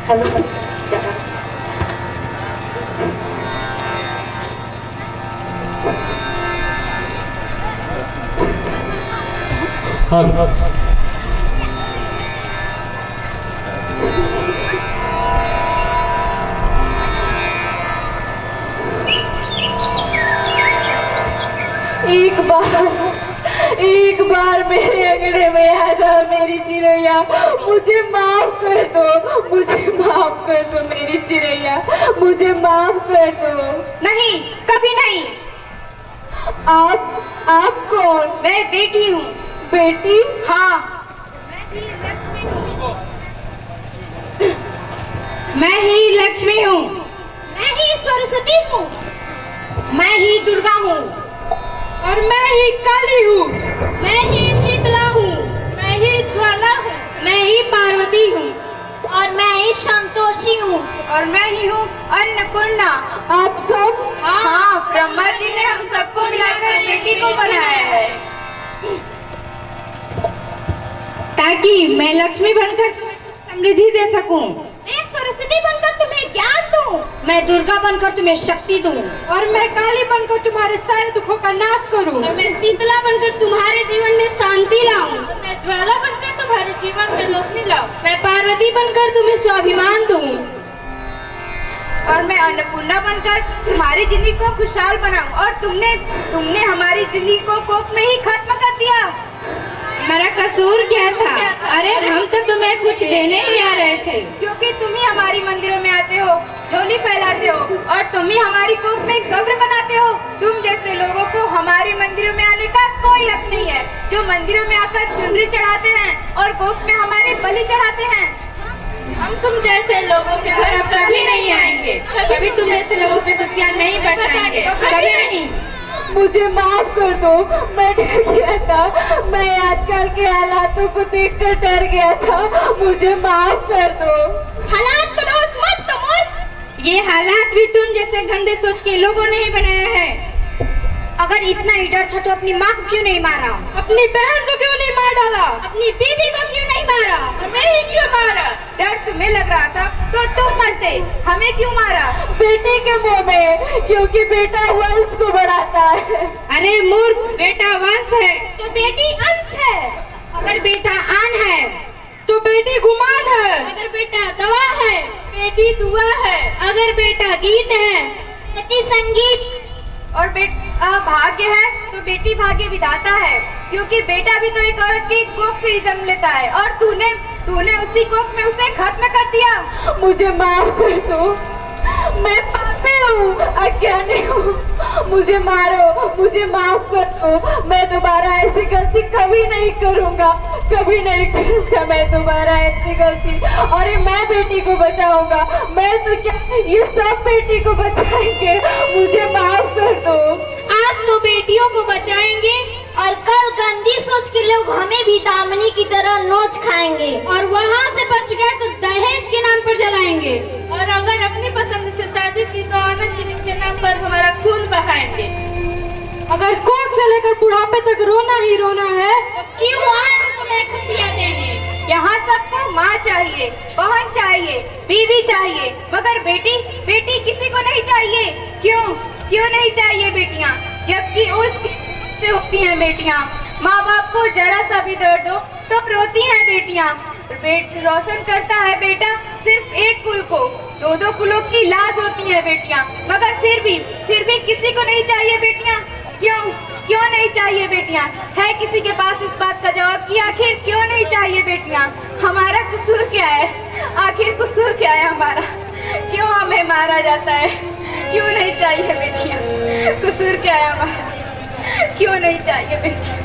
Hello hello. एक बार मेरे अंगने में आ जाओ मेरी चिड़ैया, मुझे माफ कर दो, मुझे माफ कर दो मेरी चिड़ैया, मुझे माफ कर दो। नहीं, कभी नहीं। आप कौन? मैं बेटी हूँ। बेटी? हाँ, मैं ही लक्ष्मी हूँ। मैं ही सरस्वती हूँ। मैं ही दुर्गा हूँ। और मैं ही काली हूँ। मैं ही शीतला हूँ। मैं ही ज्वाला हूँ। मैं ही पार्वती हूँ। और मैं ही संतोषी हूँ। और मैं ही हूँ अन्नपूर्णा। आप सब? हाँ, ब्रह्मा जी ने हम सबको मिलाकर बेटी को बनाया है, ताकि मैं लक्ष्मी बनकर तुम्हें समृद्धि दे सकूं। मैं सरस्वती बनकर तुम्हें ज्ञान दूं। मैं दुर्गा बनकर तुम्हें शक्ति दूं। और मैं काली बनकर तुम्हारे सारे दुखों का नाश करूं। और मैं शीतला बनकर तुम्हारे जीवन में शांति लाऊं। और मैं ज्वाला बनकर तुम्हारे जीवन में रोशनी लाऊं। मैं पार्वती बनकर तुम्हें स्वाभिमान दूं। और मैं अन्नपूर्णा बनकर तुम्हारी जिंदगी को खुशहाल बनाऊं। और तुमने हमारी जिंदगी को कोप में ही खत्म कर दिया। मेरा कसूर क्या था? अरे हम तो तुम्हें कुछ देने ही आ रहे थे। क्योंकि तुम ही हमारी मंदिरों में आते हो, झोली फैलाते हो, और तुम ही हमारी कोख में कब्र बनाते हो। तुम जैसे लोगों को हमारे मंदिरों में आने का कोई हक नहीं है, जो मंदिरों में आकर चुनरी चढ़ाते हैं और कोख में हमारे बलि चढ़ाते हैं। हम तुम जैसे लोगों के घर अब कभी नहीं आएंगे। कभी तुम जैसे लोगों की खुशियाँ नहीं बरसाएंगे, कभी नहीं। मुझे माफ कर दो, मैं डर गया था, मैं आजकल के हालातों को देखकर डर गया था, मुझे माफ कर दो। हालात को दोस्त मत तुम। ये हालात भी तुम जैसे गंदे सोच के लोगों ने ही बनाया है। अगर इतना ही डर था तो अपनी माँ को क्यों नहीं मारा? अपनी बहन को क्यों नहीं मार डाला? अपनी बीवी को क्यों नहीं मारा? हमें ही क्यों मारा? डर तुम्हें लग रहा था तो तुम मरते, हमें क्यों मारा? बेटे के मुंह में, क्योंकि बेटा वंश को बढ़ाता है। अरे मूर्ख, बेटा वंश है तो बेटी अंश है। अगर बेटा आन है तो बेटी गुमान है। अगर बेटा दवा है, बेटी दुआ है। अगर बेटा गीत है, बेटी संगीत। और बेटा भाग्य है तो बेटी भाग्य विधाता है, क्योंकि बेटा भी तो एक औरत की कोख से ही जन्म लेता है, और तूने उसी कोख में उसे खत्म कर दिया। मुझे माफ कर दो, मैं पापी हूँ, अज्ञानी हूँ, मुझे मारो, मुझे माफ कर दो। मैं दोबारा ऐसी गलती कभी नहीं करूँगा, कभी नहीं करूँगा मैं दोबारा ऐसी गलती। और मैं बेटी को बचाऊंगा, मैं तो क्या, ये सब बेटी को बचाएंगे, मुझे माफ कर दो। आज तो बेटियों को बचाएंगे और कल गंदी सोच के लोग हमें भी दामनी की तरह नोच खाएंगे, और वहाँ से बच गए तो दहेज के नाम पर जलाएंगे, और अगर अपनी पसंद से शादी की तो आनंद के नाम पर हमारा खून बहाएंगे। अगर कोख से लेकर बुढ़ापे तक रोना ही रोना है तो क्यों आए हम तुम्हें खुशियाँ देने? यहाँ सबको माँ चाहिए, बहन चाहिए, बीवी चाहिए, मगर बेटी किसी को नहीं चाहिए। क्यों नहीं चाहिए बेटियाँ? जबकि उस से होती हैं बेटियाँ। माँ बाप को जरा सा भी दर्द हो तो रोती हैं बेटियाँ। रोशन करता है बेटा सिर्फ एक कुल को, दो कुलों की लाज होती हैं बेटियाँ, मगर फिर भी किसी को नहीं चाहिए बेटियाँ। क्यों नहीं चाहिए बेटियाँ? है किसी के पास इस बात का जवाब कि आखिर क्यों नहीं चाहिए बेटियाँ? हमारा कसूर क्या है? आखिर कसूर क्या है हमारा? क्यों हमें मारा जाता है? क्यों नहीं चाहिए बेटियाँ? कसूर क्या है हमारा? क्यों नहीं चाहिए बेटियाँ?